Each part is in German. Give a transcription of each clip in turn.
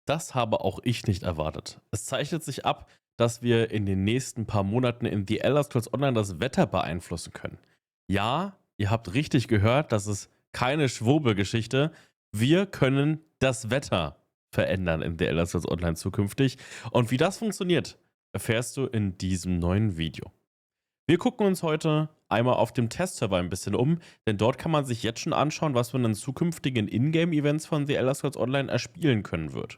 Das habe auch ich nicht erwartet. Es zeichnet sich ab, dass wir in den nächsten paar Monaten in The Elder Scrolls Online das Wetter beeinflussen können. Ja, ihr habt richtig gehört, das ist keine Schwurbelgeschichte. Wir können das Wetter verändern in The Elder Scrolls Online zukünftig. Und wie das funktioniert, erfährst du in diesem neuen Video. Wir gucken uns heute einmal auf dem Testserver ein bisschen um, denn dort kann man sich jetzt schon anschauen, was man in zukünftigen Ingame-Events von The Elder Scrolls Online erspielen können wird.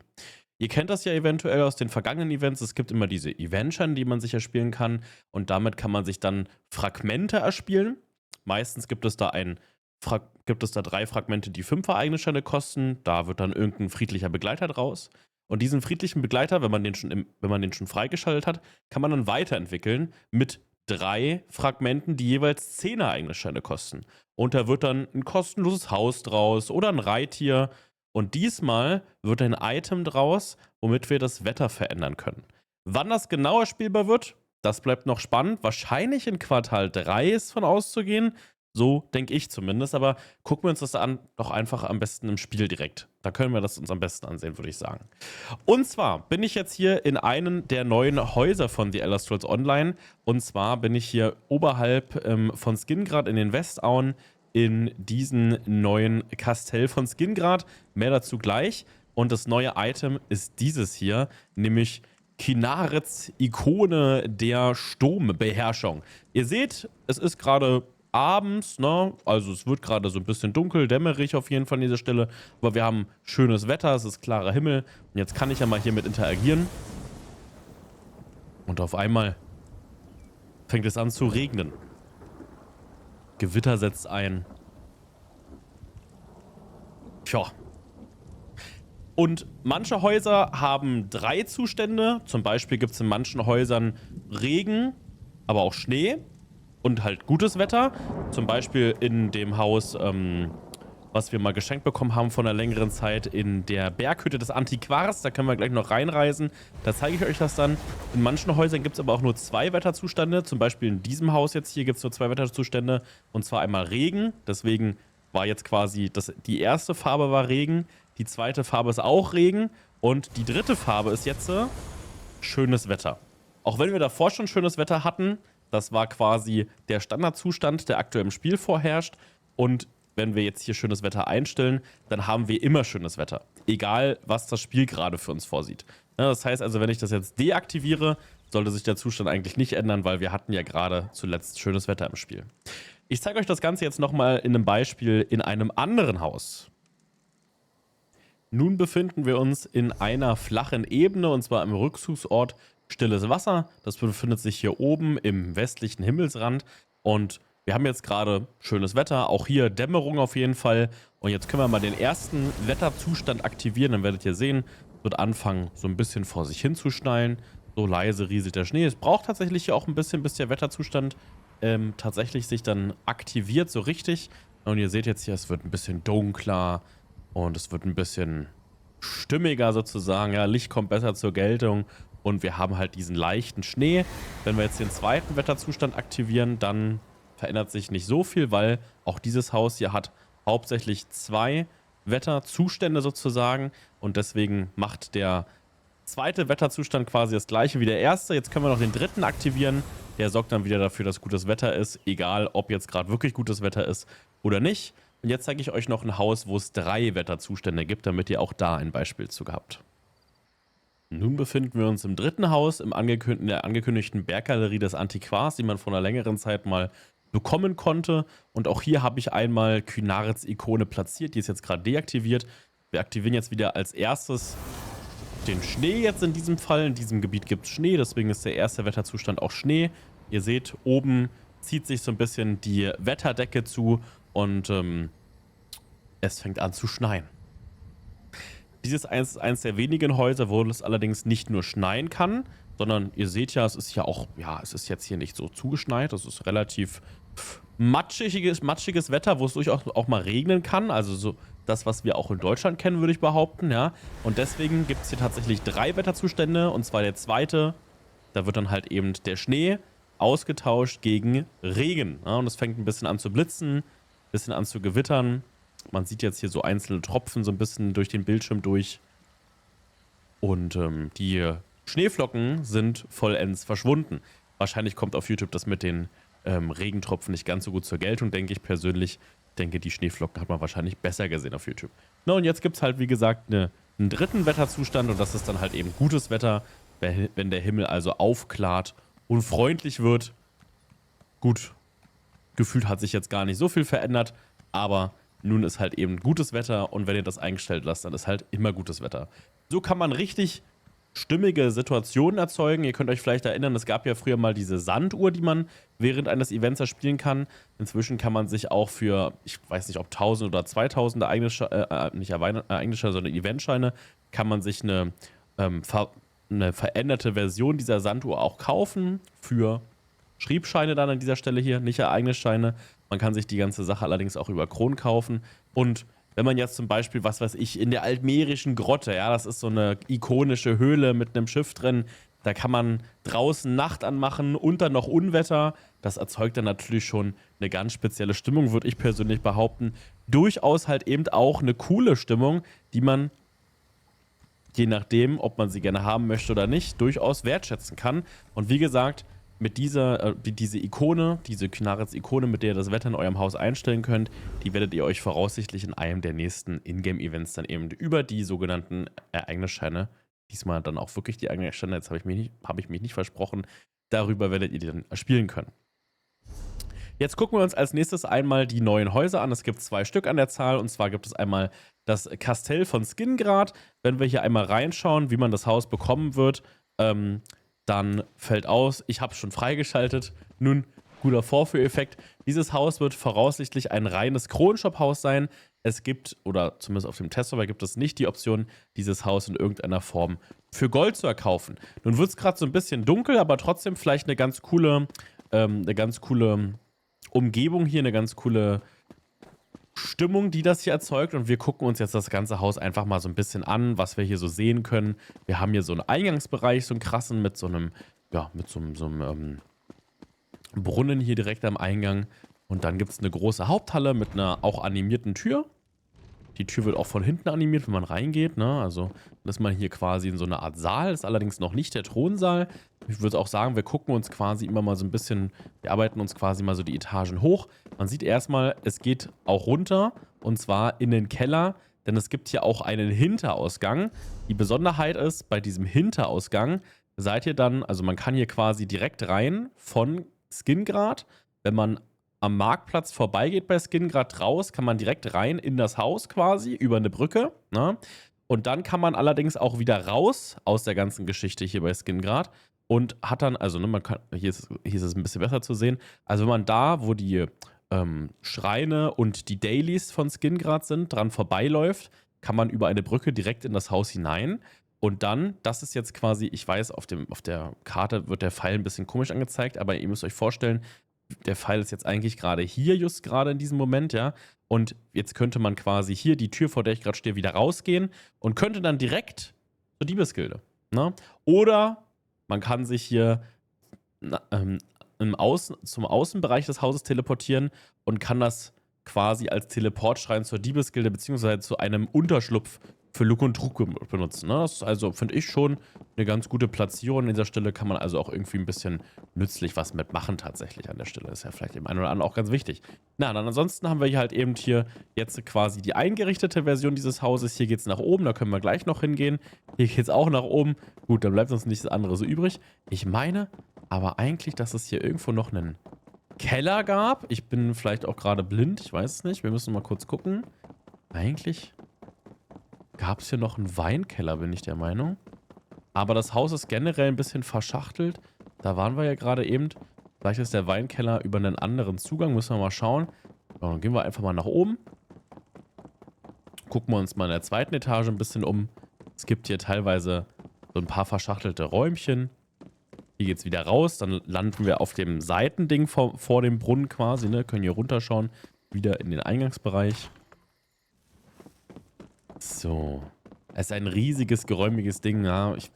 Ihr kennt das ja eventuell aus den vergangenen Events. Es gibt immer diese Eventchen, die man sich erspielen kann. Und damit kann man sich dann Fragmente erspielen. Meistens gibt es da 3 Fragmente, die 5 Ereignissteine kosten. Da wird dann irgendein friedlicher Begleiter draus. Und diesen friedlichen Begleiter, wenn man den schon freigeschaltet hat, kann man dann weiterentwickeln mit 3 Fragmenten, die jeweils 10 Ereignissteine kosten. Und da wird dann ein kostenloses Haus draus oder ein Reittier. Und diesmal wird ein Item draus, womit wir das Wetter verändern können. Wann das genauer spielbar wird, das bleibt noch spannend. Wahrscheinlich in Quartal 3 ist von auszugehen. So denke ich zumindest. Aber gucken wir uns das an, doch einfach am besten im Spiel direkt. Da können wir das uns am besten ansehen, würde ich sagen. Und zwar bin ich jetzt hier in einem der neuen Häuser von The Elder Scrolls Online. Und zwar bin ich hier oberhalb von Skingrad in den Westauen in diesen neuen Kastell von Skingrad. Mehr dazu gleich. Und das neue Item ist dieses hier, nämlich Kinarets Ikone der Sturmbeherrschung. Ihr seht, es ist gerade abends, ne? Also es wird gerade so ein bisschen dunkel, dämmerig auf jeden Fall an dieser Stelle. Aber wir haben schönes Wetter, es ist klarer Himmel. Und jetzt kann ich ja mal hier mit interagieren. Und auf einmal fängt es an zu regnen. Gewitter setzt ein. Tja. Und manche Häuser haben 3 Zustände. Zum Beispiel gibt es in manchen Häusern Regen, aber auch Schnee und halt gutes Wetter. Zum Beispiel in dem Haus, was wir mal geschenkt bekommen haben von einer längeren Zeit in der Berghütte des Antiquars. Da können wir gleich noch reinreisen. Da zeige ich euch das dann. In manchen Häusern gibt es aber auch nur 2 Wetterzustände. Zum Beispiel in diesem Haus jetzt hier gibt es nur 2 Wetterzustände. Und zwar einmal Regen. Deswegen war jetzt quasi, die erste Farbe war Regen. Die zweite Farbe ist auch Regen. Und die dritte Farbe ist jetzt schönes Wetter. Auch wenn wir davor schon schönes Wetter hatten, das war quasi der Standardzustand, der aktuell im Spiel vorherrscht. Und wenn wir jetzt hier schönes Wetter einstellen, dann haben wir immer schönes Wetter. Egal, was das Spiel gerade für uns vorsieht. Ja, das heißt also, wenn ich das jetzt deaktiviere, sollte sich der Zustand eigentlich nicht ändern, weil wir hatten ja gerade zuletzt schönes Wetter im Spiel. Ich zeige euch das Ganze jetzt nochmal in einem Beispiel in einem anderen Haus. Nun befinden wir uns in einer flachen Ebene, und zwar im Rückzugsort Stilles Wasser. Das befindet sich hier oben im westlichen Himmelsrand. Und wir haben jetzt gerade schönes Wetter, auch hier Dämmerung auf jeden Fall. Und jetzt können wir mal den ersten Wetterzustand aktivieren. Dann werdet ihr sehen, es wird anfangen, so ein bisschen vor sich hin zu schneien. So leise rieselt der Schnee. Es braucht tatsächlich hier auch ein bisschen, bis der Wetterzustand tatsächlich sich dann aktiviert, so richtig. Und ihr seht jetzt hier, es wird ein bisschen dunkler. Und es wird ein bisschen stimmiger sozusagen. Ja, Licht kommt besser zur Geltung. Und wir haben halt diesen leichten Schnee. Wenn wir jetzt den zweiten Wetterzustand aktivieren, dann verändert sich nicht so viel, weil auch dieses Haus hier hat hauptsächlich 2 Wetterzustände sozusagen. Und deswegen macht der zweite Wetterzustand quasi das gleiche wie der erste. Jetzt können wir noch den dritten aktivieren. Der sorgt dann wieder dafür, dass gutes Wetter ist. Egal, ob jetzt gerade wirklich gutes Wetter ist oder nicht. Und jetzt zeige ich euch noch ein Haus, wo es 3 Wetterzustände gibt, damit ihr auch da ein Beispiel zu habt. Nun befinden wir uns im dritten Haus, in der angekündigten Berggalerie des Antiquars, die man vor einer längeren Zeit mal bekommen konnte. Und auch hier habe ich einmal Kynarets Ikone platziert, die ist jetzt gerade deaktiviert. Wir aktivieren jetzt wieder als erstes den Schnee jetzt in diesem Fall. In diesem Gebiet gibt es Schnee, deswegen ist der erste Wetterzustand auch Schnee. Ihr seht, oben zieht sich so ein bisschen die Wetterdecke zu und es fängt an zu schneien. Dieses ist eines der wenigen Häuser, wo es allerdings nicht nur schneien kann, sondern ihr seht ja, es ist ja auch, ja, es ist jetzt hier nicht so zugeschneit. Es ist relativ matschiges Wetter, wo es durchaus auch mal regnen kann. Also so das, was wir auch in Deutschland kennen, würde ich behaupten, ja. Und deswegen gibt es hier tatsächlich 3 Wetterzustände. Und zwar der zweite, da wird dann halt eben der Schnee ausgetauscht gegen Regen. Ja, und es fängt ein bisschen an zu blitzen, ein bisschen an zu gewittern. Man sieht jetzt hier so einzelne Tropfen so ein bisschen durch den Bildschirm durch. Und die Schneeflocken sind vollends verschwunden. Wahrscheinlich kommt auf YouTube das mit den Regentropfen nicht ganz so gut zur Geltung, denke ich persönlich. Ich denke, die Schneeflocken hat man wahrscheinlich besser gesehen auf YouTube. Na, und jetzt gibt es halt, wie gesagt, einen dritten Wetterzustand und das ist dann halt eben gutes Wetter, wenn der Himmel also aufklart und freundlich wird. Gut, gefühlt hat sich jetzt gar nicht so viel verändert, aber nun ist halt eben gutes Wetter und wenn ihr das eingestellt lasst, dann ist halt immer gutes Wetter. So kann man richtig stimmige Situationen erzeugen. Ihr könnt euch vielleicht erinnern, es gab ja früher mal diese Sanduhr, die man während eines Events erspielen kann. Inzwischen kann man sich auch für, ich weiß nicht, ob 1000 oder 2000 nicht Ereignisscheine, sondern Eventscheine, kann man sich eine veränderte Version dieser Sanduhr auch kaufen für Schriebscheine dann an dieser Stelle hier, nicht Ereignisscheine. Man kann sich die ganze Sache allerdings auch über Kronen kaufen. Und wenn man jetzt zum Beispiel, was weiß ich, in der Altmerischen Grotte, ja, das ist so eine ikonische Höhle mit einem Schiff drin, da kann man draußen Nacht anmachen und dann noch Unwetter. Das erzeugt dann natürlich schon eine ganz spezielle Stimmung, würde ich persönlich behaupten. Durchaus halt eben auch eine coole Stimmung, die man, je nachdem, ob man sie gerne haben möchte oder nicht, durchaus wertschätzen kann. Und wie gesagt, mit diese Ikone, diese Knaritz-Ikone, mit der ihr das Wetter in eurem Haus einstellen könnt, die werdet ihr euch voraussichtlich in einem der nächsten Ingame-Events dann eben über die sogenannten Ereignisscheine, diesmal dann auch wirklich die Ereignisscheine, jetzt habe ich mich nicht versprochen, darüber werdet ihr die dann spielen können. Jetzt gucken wir uns als nächstes einmal die neuen Häuser an. Es gibt 2 Stück an der Zahl und zwar gibt es einmal das Kastell von Skingrad. Wenn wir hier einmal reinschauen, wie man das Haus bekommen wird, dann fällt aus, ich habe es schon freigeschaltet. Nun, guter Vorführeffekt. Dieses Haus wird voraussichtlich ein reines Kronenshop-Haus sein. Es gibt, oder zumindest auf dem Testserver gibt es nicht die Option, dieses Haus in irgendeiner Form für Gold zu erkaufen. Nun wird es gerade so ein bisschen dunkel, aber trotzdem vielleicht eine ganz coole Umgebung hier, eine ganz coole Stimmung, die das hier erzeugt. Und wir gucken uns jetzt das ganze Haus einfach mal so ein bisschen an, was wir hier so sehen können. Wir haben hier so einen Eingangsbereich, so einen krassen mit so einem, ja, mit so einem Brunnen hier direkt am Eingang. Und dann gibt es eine große Haupthalle mit einer auch animierten Tür. Die Tür wird auch von hinten animiert, wenn man reingeht, ne? Also ist man hier quasi in so einer Art Saal, ist allerdings noch nicht der Thronsaal. Ich würde auch sagen, wir gucken uns quasi immer mal so ein bisschen, wir arbeiten uns quasi mal so die Etagen hoch. Man sieht erstmal, es geht auch runter und zwar in den Keller, denn es gibt hier auch einen Hinterausgang. Die Besonderheit ist, bei diesem Hinterausgang seid ihr dann, also man kann hier quasi direkt rein von Skingrad, wenn man am Marktplatz vorbeigeht bei Skingrad raus, kann man direkt rein in das Haus quasi, über eine Brücke. Ne? Und dann kann man allerdings auch wieder raus aus der ganzen Geschichte hier bei Skingrad und hat dann, also ne, man kann, hier ist es ein bisschen besser zu sehen, also wenn man da, wo die Schreine und die Dailies von Skingrad sind, dran vorbeiläuft, kann man über eine Brücke direkt in das Haus hinein. Und dann, das ist jetzt quasi, ich weiß, auf der Karte wird der Pfeil ein bisschen komisch angezeigt, aber ihr müsst euch vorstellen, der Pfeil ist jetzt eigentlich gerade hier, just gerade in diesem Moment, ja. Und jetzt könnte man quasi hier die Tür, vor der ich gerade stehe, wieder rausgehen und könnte dann direkt zur Diebesgilde. Ne? Oder man kann sich hier zum Außenbereich des Hauses teleportieren und kann das quasi als Teleportschrein zur Diebesgilde beziehungsweise zu einem Unterschlupf für Lug und Trug benutzen. Ne? Das ist also, finde ich, schon eine ganz gute Platzierung. An dieser Stelle kann man also auch irgendwie ein bisschen nützlich was mitmachen tatsächlich an der Stelle. Ist ja vielleicht dem einen oder anderen auch ganz wichtig. Na, dann ansonsten haben wir hier halt eben hier jetzt quasi die eingerichtete Version dieses Hauses. Hier geht es nach oben, da können wir gleich noch hingehen. Hier geht es auch nach oben. Gut, dann bleibt uns nichts anderes so übrig. Ich meine aber eigentlich, dass es hier irgendwo noch einen Keller gab. Ich bin vielleicht auch gerade blind, ich weiß es nicht. Wir müssen mal kurz gucken. Eigentlich gab es hier noch einen Weinkeller, bin ich der Meinung. Aber das Haus ist generell ein bisschen verschachtelt. Da waren wir ja gerade eben. Vielleicht ist der Weinkeller über einen anderen Zugang. Müssen wir mal schauen. Ja, dann gehen wir einfach mal nach oben. Gucken wir uns mal in der zweiten Etage ein bisschen um. Es gibt hier teilweise so ein paar verschachtelte Räumchen. Hier geht es wieder raus. Dann landen wir auf dem Seitending vor dem Brunnen quasi. Ne? Können hier runterschauen. Wieder in den Eingangsbereich. So. Es ist ein riesiges, geräumiges Ding. Ja. Ich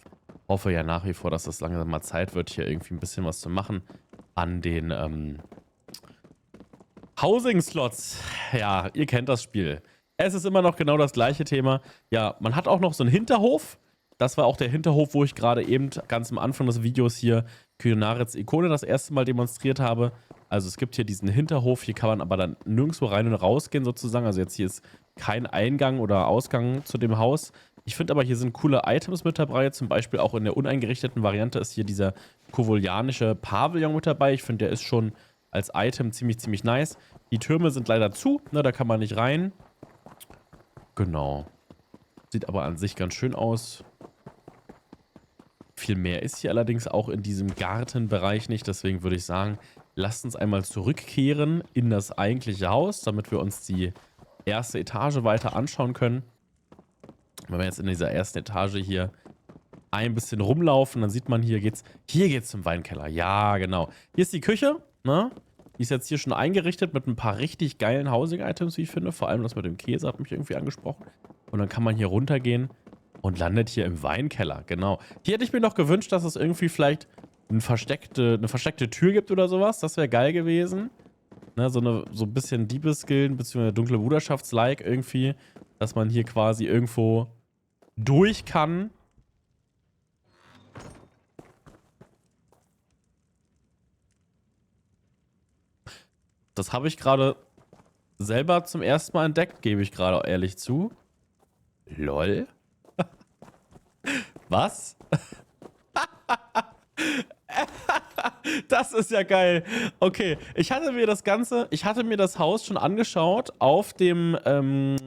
hoffe ja nach wie vor, dass es langsam mal Zeit wird, hier irgendwie ein bisschen was zu machen an den Housing-Slots. Ja, ihr kennt das Spiel. Es ist immer noch genau das gleiche Thema. Ja, man hat auch noch so einen Hinterhof. Das war auch der Hinterhof, wo ich gerade eben ganz am Anfang des Videos hier Kyonarets Ikone das erste Mal demonstriert habe. Also es gibt hier diesen Hinterhof, hier kann man aber dann nirgendwo rein und rausgehen sozusagen. Also jetzt hier ist kein Eingang oder Ausgang zu dem Haus. Ich finde aber, hier sind coole Items mit dabei. Zum Beispiel auch in der uneingerichteten Variante ist hier dieser kovolianische Pavillon mit dabei. Ich finde, der ist schon als Item ziemlich nice. Die Türme sind leider zu, ne, da kann man nicht rein. Genau. Sieht aber an sich ganz schön aus. Viel mehr ist hier allerdings auch in diesem Gartenbereich nicht. Deswegen würde ich sagen, lasst uns einmal zurückkehren in das eigentliche Haus, damit wir uns die erste Etage weiter anschauen können. Wenn wir jetzt in dieser ersten Etage hier ein bisschen rumlaufen, dann sieht man, hier geht's zum Weinkeller. Ja, genau. Hier ist die Küche, ne? Die ist jetzt hier schon eingerichtet mit ein paar richtig geilen Housing-Items, wie ich finde. Vor allem das mit dem Käse hat mich irgendwie angesprochen. Und dann kann man hier runtergehen und landet hier im Weinkeller, genau. Hier hätte ich mir noch gewünscht, dass es irgendwie vielleicht eine versteckte Tür gibt oder sowas. Das wäre geil gewesen. Ne, so ein bisschen Diebesgilden bzw. dunkle Bruderschafts-like irgendwie, dass man hier quasi irgendwo durch kann. Das habe ich gerade selber zum ersten Mal entdeckt, gebe ich gerade ehrlich zu. Lol. Was? Das ist ja geil. Okay, ich hatte mir das Haus schon angeschaut auf dem, im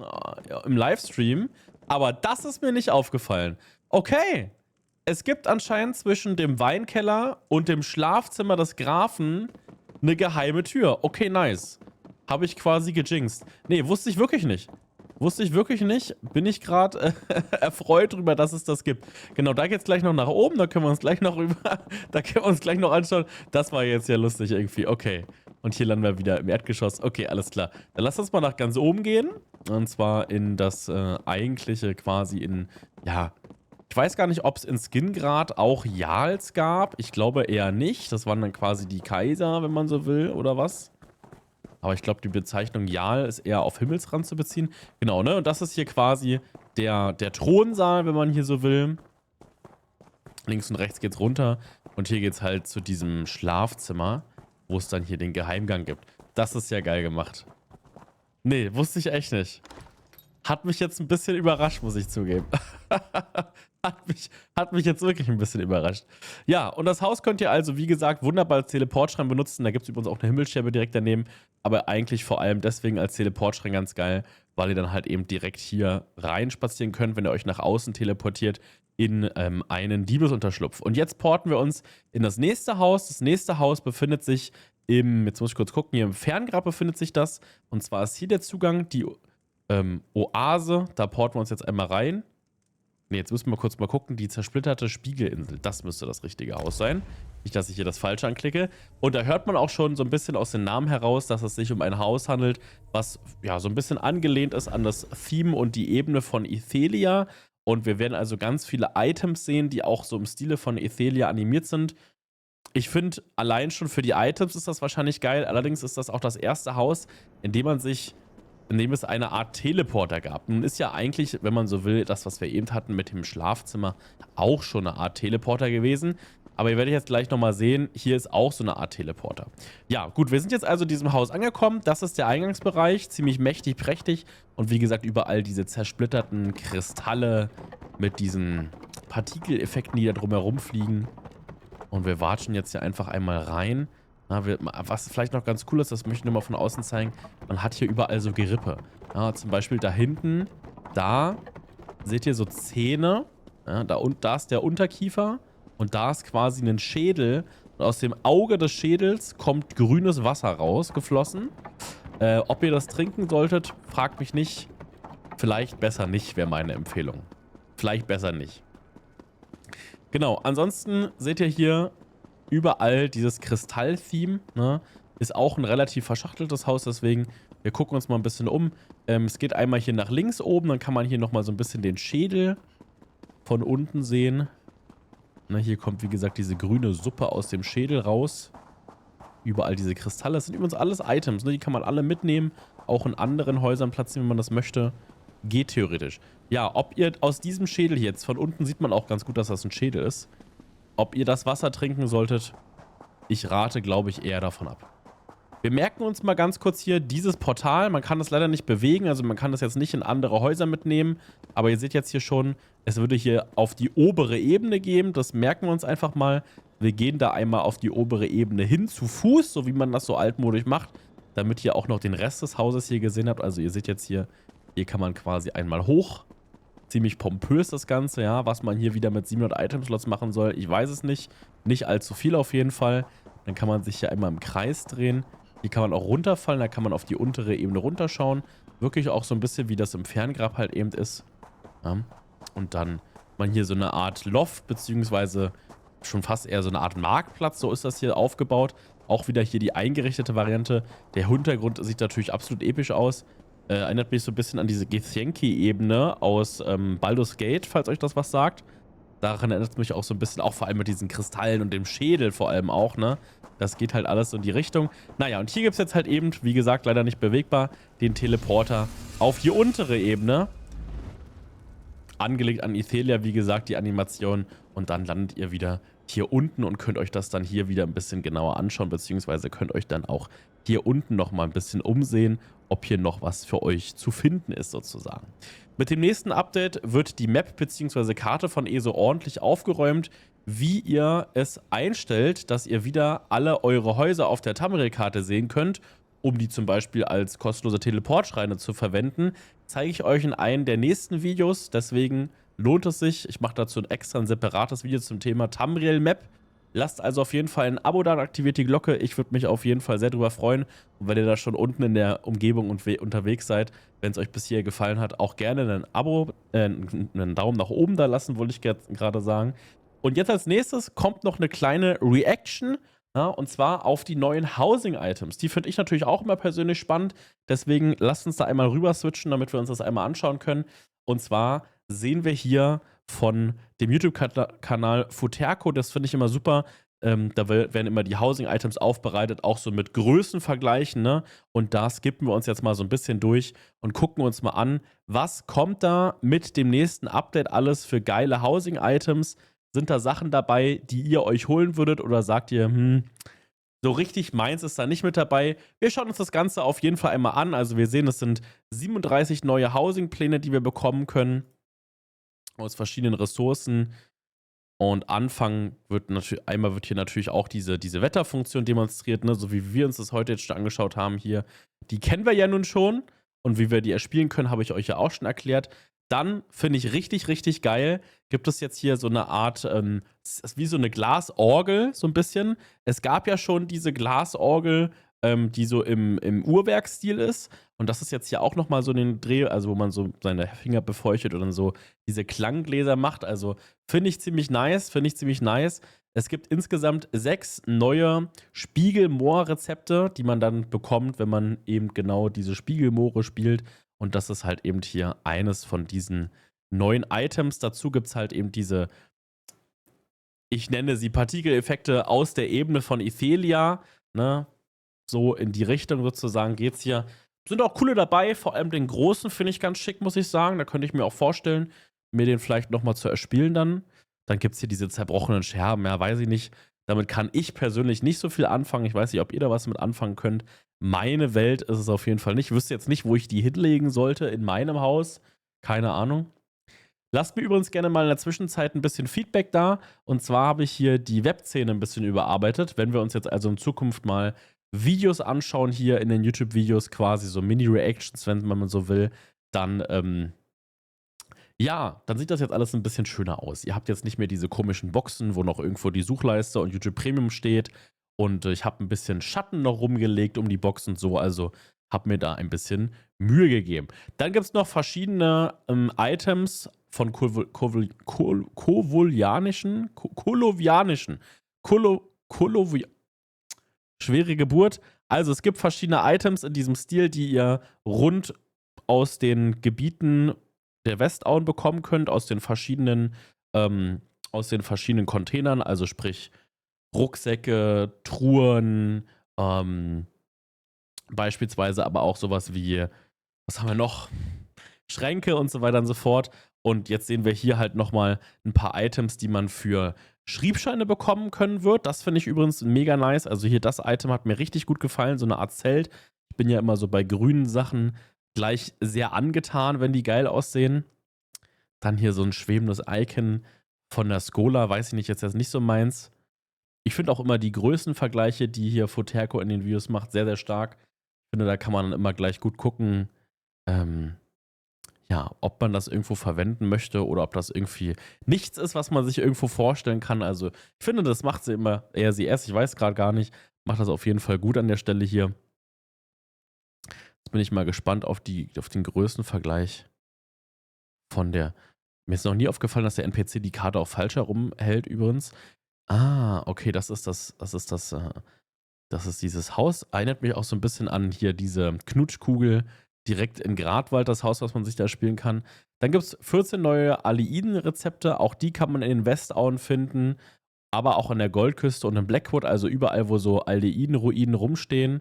Livestream, aber das ist mir nicht aufgefallen. Okay, es gibt anscheinend zwischen dem Weinkeller und dem Schlafzimmer des Grafen eine geheime Tür. Okay, nice. Habe ich quasi gejinxt. Nee, wusste ich wirklich nicht. Bin ich gerade erfreut darüber, dass es das gibt. Genau, da geht's gleich noch nach oben. Da können wir uns gleich noch anschauen. Das war jetzt ja lustig irgendwie. Okay. Und hier landen wir wieder im Erdgeschoss. Okay, alles klar. Dann lass uns mal nach ganz oben gehen. Und zwar in das eigentliche quasi ja, ich weiß gar nicht, ob es in Skingrad auch Jarls gab. Ich glaube eher nicht. Das waren dann quasi die Kaiser, wenn man so will, oder was? Aber ich glaube, die Bezeichnung Jarl ist eher auf Himmelsrand zu beziehen. Genau, ne? Und das ist hier quasi der Thronsaal, wenn man hier so will. Links und rechts geht's runter. Und hier geht's halt zu diesem Schlafzimmer, wo es dann hier den Geheimgang gibt. Das ist ja geil gemacht. Nee, wusste ich echt nicht. Hat mich jetzt ein bisschen überrascht, muss ich zugeben. Hat mich jetzt wirklich ein bisschen überrascht. Ja, und das Haus könnt ihr also, wie gesagt, wunderbar als Teleportschrein benutzen. Da gibt es übrigens auch eine Himmelsscherbe direkt daneben. Aber eigentlich vor allem deswegen als Teleportschrein ganz geil, weil ihr dann halt eben direkt hier rein spazieren könnt, wenn ihr euch nach außen teleportiert in einen Diebesunterschlupf. Und jetzt porten wir uns in das nächste Haus. Das nächste Haus befindet sich jetzt muss ich kurz gucken, hier im Ferngrab befindet sich das. Und zwar ist hier der Zugang, die Oase. Da porten wir uns jetzt einmal rein. Ne, jetzt müssen wir kurz mal gucken. Die zersplitterte Spiegelinsel. Das müsste das richtige Haus sein. Nicht, dass ich hier das Falsche anklicke. Und da hört man auch schon so ein bisschen aus dem Namen heraus, dass es sich um ein Haus handelt, was ja so ein bisschen angelehnt ist an das Theme und die Ebene von Ithelia. Und wir werden also ganz viele Items sehen, die auch so im Stile von Ithelia animiert sind. Ich finde, allein schon für die Items ist das wahrscheinlich geil. Allerdings ist das auch das erste Haus, in dem es eine Art Teleporter gab. Nun ist ja eigentlich, wenn man so will, das, was wir eben hatten mit dem Schlafzimmer, auch schon eine Art Teleporter gewesen. Aber ihr werdet jetzt gleich nochmal sehen, hier ist auch so eine Art Teleporter. Ja, gut, wir sind jetzt also in diesem Haus angekommen. Das ist der Eingangsbereich, ziemlich mächtig, prächtig. Und wie gesagt, überall diese zersplitterten Kristalle mit diesen Partikeleffekten, die da drumherum fliegen. Und wir watschen jetzt hier einfach einmal rein. Was vielleicht noch ganz cool ist, das möchte ich nur mal von außen zeigen, man hat hier überall so Gerippe. Ja, zum Beispiel da hinten, da seht ihr so Zähne. Ja, da ist der Unterkiefer und da ist quasi ein Schädel. Und aus dem Auge des Schädels kommt grünes Wasser rausgeflossen. Ob ihr das trinken solltet, fragt mich nicht. Vielleicht besser nicht, wäre meine Empfehlung. Vielleicht besser nicht. Genau, ansonsten seht ihr hier überall dieses Kristall-Theme, ne? Ist auch ein relativ verschachteltes Haus, deswegen, wir gucken uns mal ein bisschen um. Es geht einmal hier nach links oben, dann kann man hier nochmal so ein bisschen den Schädel von unten sehen. Ne, hier kommt, wie gesagt, diese grüne Suppe aus dem Schädel raus. Überall diese Kristalle, das sind übrigens alles Items, ne? Die kann man alle mitnehmen, auch in anderen Häusern platzieren, wenn man das möchte. Geht theoretisch. Ja, ob ihr aus diesem Schädel hier, jetzt von unten sieht man auch ganz gut, dass das ein Schädel ist, ob ihr das Wasser trinken solltet, ich rate, glaube ich, eher davon ab. Wir merken uns mal ganz kurz hier dieses Portal. Man kann das leider nicht bewegen, also man kann das jetzt nicht in andere Häuser mitnehmen. Aber ihr seht jetzt hier schon, es würde hier auf die obere Ebene gehen. Das merken wir uns einfach mal. Wir gehen da einmal auf die obere Ebene hin zu Fuß, so wie man das so altmodisch macht, damit ihr auch noch den Rest des Hauses hier gesehen habt. Also ihr seht jetzt hier kann man quasi einmal hoch. Ziemlich pompös das Ganze, ja. Was man hier wieder mit 700 Item-Slots machen soll, ich weiß es nicht. Nicht allzu viel auf jeden Fall. Dann kann man sich hier einmal im Kreis drehen. Hier kann man auch runterfallen, da kann man auf die untere Ebene runterschauen. Wirklich auch so ein bisschen, wie das im Ferngrab halt eben ist. Ja. Und dann man hier so eine Art Loft, beziehungsweise schon fast eher so eine Art Marktplatz, so ist das hier aufgebaut. Auch wieder hier die eingerichtete Variante. Der Hintergrund sieht natürlich absolut episch aus. Erinnert mich so ein bisschen an diese Githyanki-Ebene aus Baldur's Gate, falls euch das was sagt. Daran erinnert es mich auch so ein bisschen, auch vor allem mit diesen Kristallen und dem Schädel vor allem auch, ne? Das geht halt alles so in die Richtung. Naja, und hier gibt es jetzt halt eben, wie gesagt, leider nicht bewegbar, den Teleporter auf die untere Ebene. Angelegt an Ithelia, wie gesagt, die Animation. Und dann landet ihr wieder hier unten und könnt euch das dann hier wieder ein bisschen genauer anschauen, beziehungsweise könnt euch dann auch hier unten nochmal ein bisschen umsehen, ob hier noch was für euch zu finden ist sozusagen. Mit dem nächsten Update wird die Map bzw. Karte von ESO ordentlich aufgeräumt, wie ihr es einstellt, dass ihr wieder alle eure Häuser auf der Tamriel-Karte sehen könnt, um die zum Beispiel als kostenlose Teleportschreine zu verwenden, zeige ich euch in einem der nächsten Videos. Deswegen lohnt es sich. Ich mache dazu ein separates Video zum Thema Tamriel Map. Lasst also auf jeden Fall ein Abo da und aktiviert die Glocke. Ich würde mich auf jeden Fall sehr drüber freuen. Und wenn ihr da schon unten in der Umgebung unterwegs seid, wenn es euch bis hier gefallen hat, auch gerne ein Abo, einen Daumen nach oben da lassen, wollte ich gerade sagen. Und jetzt als nächstes kommt noch eine kleine Reaction, ja, und zwar auf die neuen Housing-Items. Die finde ich natürlich auch immer persönlich spannend. Deswegen lasst uns da einmal rüber switchen, damit wir uns das einmal anschauen können. Und zwar sehen wir hier von dem YouTube-Kanal Futerko, das finde ich immer super. Da werden immer die Housing-Items aufbereitet, auch so mit Größenvergleichen, ne? Und da skippen wir uns jetzt mal so ein bisschen durch und gucken uns mal an, was kommt da mit dem nächsten Update alles für geile Housing-Items. Sind da Sachen dabei, die ihr euch holen würdet, oder sagt ihr, so richtig meins ist da nicht mit dabei? Wir schauen uns das Ganze auf jeden Fall einmal an. Also wir sehen, es sind 37 neue Housing-Pläne, die wir bekommen können aus verschiedenen Ressourcen. Und anfangen wird natürlich, einmal wird hier natürlich auch diese Wetterfunktion demonstriert, ne? So wie wir uns das heute jetzt schon angeschaut haben hier. Die kennen wir ja nun schon. Und wie wir die erspielen können, habe ich euch ja auch schon erklärt. Dann finde ich richtig, richtig geil, gibt es jetzt hier so eine Art, es ist wie so eine Glasorgel, so ein bisschen. Es gab ja schon diese Glasorgel, die so im Uhrwerkstil ist. Und das ist jetzt hier auch nochmal so den Dreh, also wo man so seine Finger befeuchtet und dann so diese Klanggläser macht. Also finde ich ziemlich nice, finde ich ziemlich nice. Es gibt insgesamt 6 neue Spiegelmoor-Rezepte, die man dann bekommt, wenn man eben genau diese Spiegelmoore spielt. Und das ist halt eben hier eines von diesen neuen Items. Dazu gibt es halt eben diese, ich nenne sie Partikeleffekte aus der Ebene von Ithelia, ne? So in die Richtung sozusagen geht's hier. Sind auch coole dabei, vor allem den großen finde ich ganz schick, muss ich sagen. Da könnte ich mir auch vorstellen, mir den vielleicht nochmal zu erspielen dann. Dann gibt es hier diese zerbrochenen Scherben, ja, weiß ich nicht. Damit kann ich persönlich nicht so viel anfangen. Ich weiß nicht, ob ihr da was mit anfangen könnt. Meine Welt ist es auf jeden Fall nicht. Ich wüsste jetzt nicht, wo ich die hinlegen sollte in meinem Haus. Keine Ahnung. Lasst mir übrigens gerne mal in der Zwischenzeit ein bisschen Feedback da. Und zwar habe ich hier die Webszene ein bisschen überarbeitet. Wenn wir uns jetzt also in Zukunft mal Videos anschauen, hier in den YouTube-Videos quasi so Mini-Reactions, wenn man so will, dann, ja, dann sieht das jetzt alles ein bisschen schöner aus. Ihr habt jetzt nicht mehr diese komischen Boxen, wo noch irgendwo die Suchleiste und YouTube Premium steht. Und ich habe ein bisschen Schatten noch rumgelegt um die Box und so. Also habe mir da ein bisschen Mühe gegeben. Dann gibt es noch verschiedene Items von schwere Geburt. Also es gibt verschiedene Items in diesem Stil, die ihr rund aus den Gebieten der Westauen bekommen könnt, aus den verschiedenen Containern, also sprich Rucksäcke, Truhen, beispielsweise aber auch sowas wie, was haben wir noch? Schränke und so weiter und so fort. Und jetzt sehen wir hier halt nochmal ein paar Items, die man für Schriebscheine bekommen können wird. Das finde ich übrigens mega nice. Also hier das Item hat mir richtig gut gefallen, so eine Art Zelt. Ich bin ja immer so bei grünen Sachen gleich sehr angetan, wenn die geil aussehen. Dann hier so ein schwebendes Icon von der Skola, weiß ich nicht, jetzt nicht so meins. Ich finde auch immer die Größenvergleiche, die hier Foterko in den Videos macht, sehr, sehr stark. Ich finde, da kann man dann immer gleich gut gucken, ähm, ja, ob man das irgendwo verwenden möchte oder ob das irgendwie nichts ist, was man sich irgendwo vorstellen kann. Also, ich finde, das macht sie immer, eher sie erst, ich weiß gerade gar nicht, macht das auf jeden Fall gut an der Stelle hier. Jetzt bin ich mal gespannt auf den Größenvergleich von der. Mir ist noch nie aufgefallen, dass der NPC die Karte auch falsch herumhält, übrigens. Ah, okay, das ist dieses Haus. Erinnert mich auch so ein bisschen an hier diese Knutschkugel direkt in Gradwald, das Haus, was man sich da spielen kann. Dann gibt es 14 neue Aldeiden-Rezepte. Auch die kann man in den Westauen finden, aber auch an der Goldküste und in Blackwood, also überall, wo so Aldeiden-Ruinen rumstehen.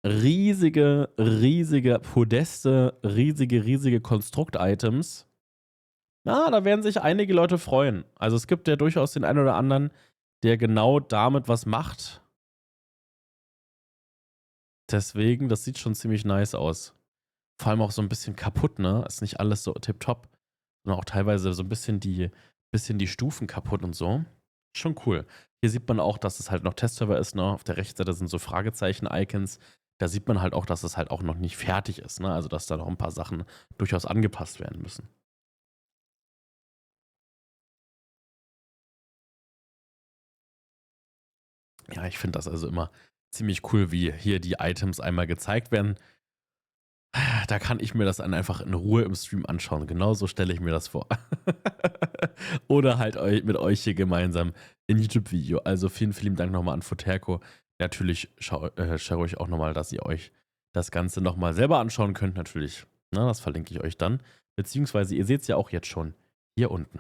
Riesige, riesige Podeste, riesige Konstrukt-Items. Na, da werden sich einige Leute freuen. Also es gibt ja durchaus den einen oder anderen, der genau damit was macht. Deswegen, das sieht schon ziemlich nice aus. Vor allem auch so ein bisschen kaputt, ne? Ist nicht alles so tipptopp, sondern auch teilweise so ein bisschen die Stufen kaputt und so. Schon cool. Hier sieht man auch, dass es halt noch Testserver ist, ne? Auf der rechten Seite sind so Fragezeichen-Icons. Da sieht man halt auch, dass es halt auch noch nicht fertig ist, ne? Also, dass da noch ein paar Sachen durchaus angepasst werden müssen. Ja, ich finde das also immer ziemlich cool, wie hier die Items einmal gezeigt werden. Da kann ich mir das dann einfach in Ruhe im Stream anschauen. Genauso stelle ich mir das vor. Oder halt mit euch hier gemeinsam ein YouTube-Video. Also vielen Dank nochmal an Foterko. Natürlich schaue ich auch nochmal, dass ihr euch das Ganze nochmal selber anschauen könnt. Natürlich. Na, das verlinke ich euch dann. Beziehungsweise ihr seht es ja auch jetzt schon hier unten.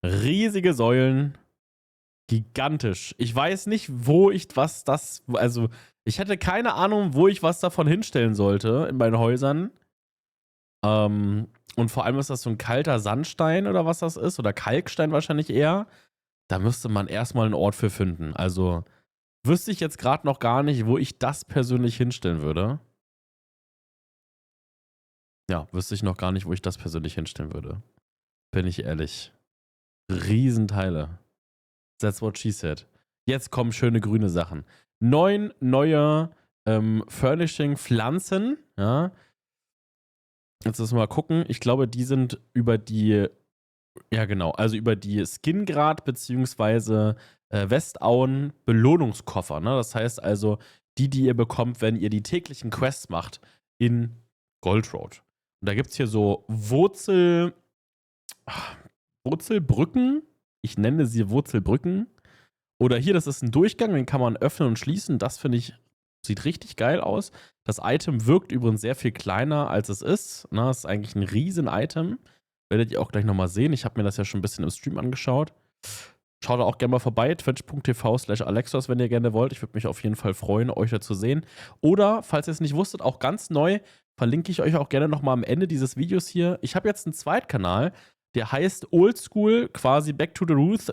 Riesige Säulen. Gigantisch. Ich weiß nicht, also ich hätte keine Ahnung, wo ich was davon hinstellen sollte in meinen Häusern. Und vor allem ist das so ein kalter Sandstein oder was das ist, oder Kalkstein wahrscheinlich eher. Da müsste man erstmal einen Ort für finden. Also wüsste ich jetzt gerade noch gar nicht, wo ich das persönlich hinstellen würde. Ja, wüsste ich noch gar nicht, wo ich das persönlich hinstellen würde. Bin ich ehrlich. Riesenteile. That's what she said. Jetzt kommen schöne grüne Sachen. 9 neue Furnishing-Pflanzen. Ja. Jetzt müssen wir mal gucken. Ich glaube, die sind über die, ja genau, also über die Skingrad bzw. Westauen Belohnungskoffer. Ne? Das heißt also, die ihr bekommt, wenn ihr die täglichen Quests macht in Gold Road. Und da gibt es hier so Wurzelbrücken. Ich nenne sie Wurzelbrücken. Oder hier, das ist ein Durchgang, den kann man öffnen und schließen. Das finde ich, sieht richtig geil aus. Das Item wirkt übrigens sehr viel kleiner, als es ist. Na, das ist eigentlich ein Riesen-Item. Werdet ihr auch gleich nochmal sehen. Ich habe mir das ja schon ein bisschen im Stream angeschaut. Schaut da auch gerne mal vorbei, twitch.tv/Alexos, wenn ihr gerne wollt. Ich würde mich auf jeden Fall freuen, euch da zu sehen. Oder, falls ihr es nicht wusstet, auch ganz neu, verlinke ich euch auch gerne nochmal am Ende dieses Videos hier. Ich habe jetzt einen Zweitkanal, der heißt Oldschool, quasi Back to the Roots,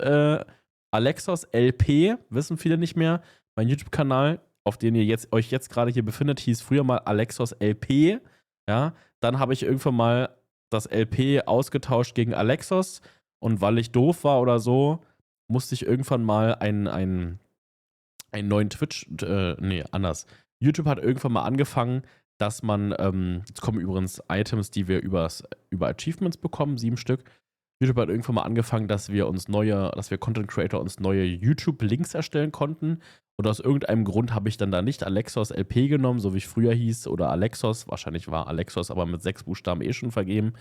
Alexos LP, wissen viele nicht mehr. Mein YouTube-Kanal, auf den ihr euch jetzt gerade hier befindet, hieß früher mal Alexos LP. Ja, dann habe ich irgendwann mal das LP ausgetauscht gegen Alexos. Und weil ich doof war oder so, musste ich irgendwann mal einen neuen anders. YouTube hat irgendwann mal angefangen, dass man, jetzt kommen übrigens Items, die wir über Achievements bekommen, 7 Stück. YouTube hat irgendwann mal angefangen, dass wir Content Creator uns neue YouTube-Links erstellen konnten. Und aus irgendeinem Grund habe ich dann da nicht Alexos LP genommen, so wie ich früher hieß, oder Alexos. Wahrscheinlich war Alexos aber mit 6 Buchstaben schon vergeben.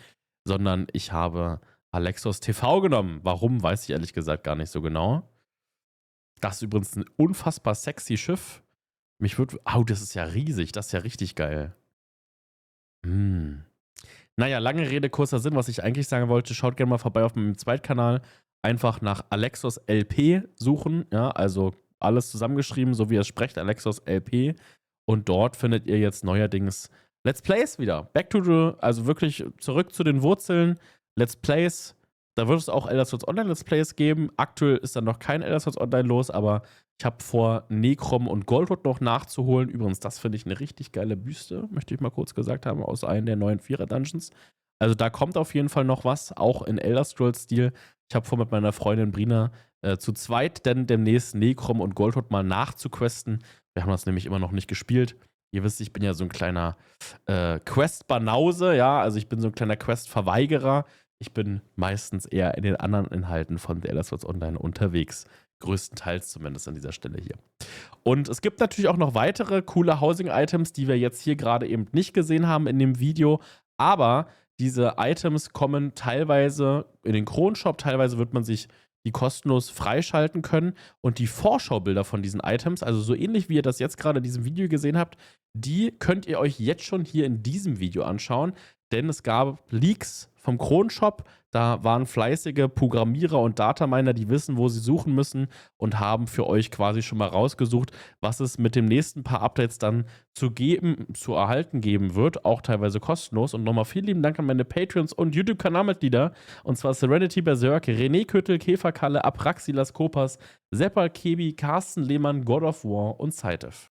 Sondern ich habe Alexos TV genommen. Warum, weiß ich ehrlich gesagt gar nicht so genau. Das ist übrigens ein unfassbar sexy Schiff. Das ist ja riesig. Das ist ja richtig geil. Naja, lange Rede, kurzer Sinn. Was ich eigentlich sagen wollte, schaut gerne mal vorbei auf meinem Zweitkanal. Einfach nach Alexos LP suchen. Ja, also alles zusammengeschrieben, so wie ihr es sprecht, Alexos LP. Und dort findet ihr jetzt neuerdings Let's Plays wieder. Also wirklich zurück zu den Wurzeln. Let's Plays. Da wird es auch Elder Scrolls Online Let's Plays geben. Aktuell ist dann noch kein Elder Scrolls Online los, aber ich habe vor, Necrom und Goldwood noch nachzuholen. Übrigens, das finde ich eine richtig geile Büste, möchte ich mal kurz gesagt haben, aus einem der neuen Vierer-Dungeons. Also da kommt auf jeden Fall noch was, auch in Elder Scrolls-Stil. Ich habe vor, mit meiner Freundin Brina zu zweit dann demnächst Necrom und Goldwood mal nachzuquesten. Wir haben das nämlich immer noch nicht gespielt. Ihr wisst, ich bin ja so ein kleiner Quest-Banause, ja, also ich bin so ein kleiner Quest-Verweigerer. Ich bin meistens eher in den anderen Inhalten von The Elder Scrolls Online unterwegs. Größtenteils zumindest an dieser Stelle hier. Und es gibt natürlich auch noch weitere coole Housing-Items, die wir jetzt hier gerade eben nicht gesehen haben in dem Video. Aber diese Items kommen teilweise in den Kronshop, teilweise wird man sich die kostenlos freischalten können. Und die Vorschaubilder von diesen Items, also so ähnlich wie ihr das jetzt gerade in diesem Video gesehen habt, die könnt ihr euch jetzt schon hier in diesem Video anschauen. Denn es gab Leaks vom Kronshop. Da waren fleißige Programmierer und Dataminer, die wissen, wo sie suchen müssen und haben für euch quasi schon mal rausgesucht, was es mit dem nächsten paar Updates dann zu erhalten geben wird, auch teilweise kostenlos. Und nochmal vielen lieben Dank an meine Patreons und YouTube-Kanalmitglieder, und zwar Serenity Berserk, René Köttel, Käferkalle, Apraxilas Kopas, Seppal Kebi, Carsten Lehmann, God of War und Zeitev.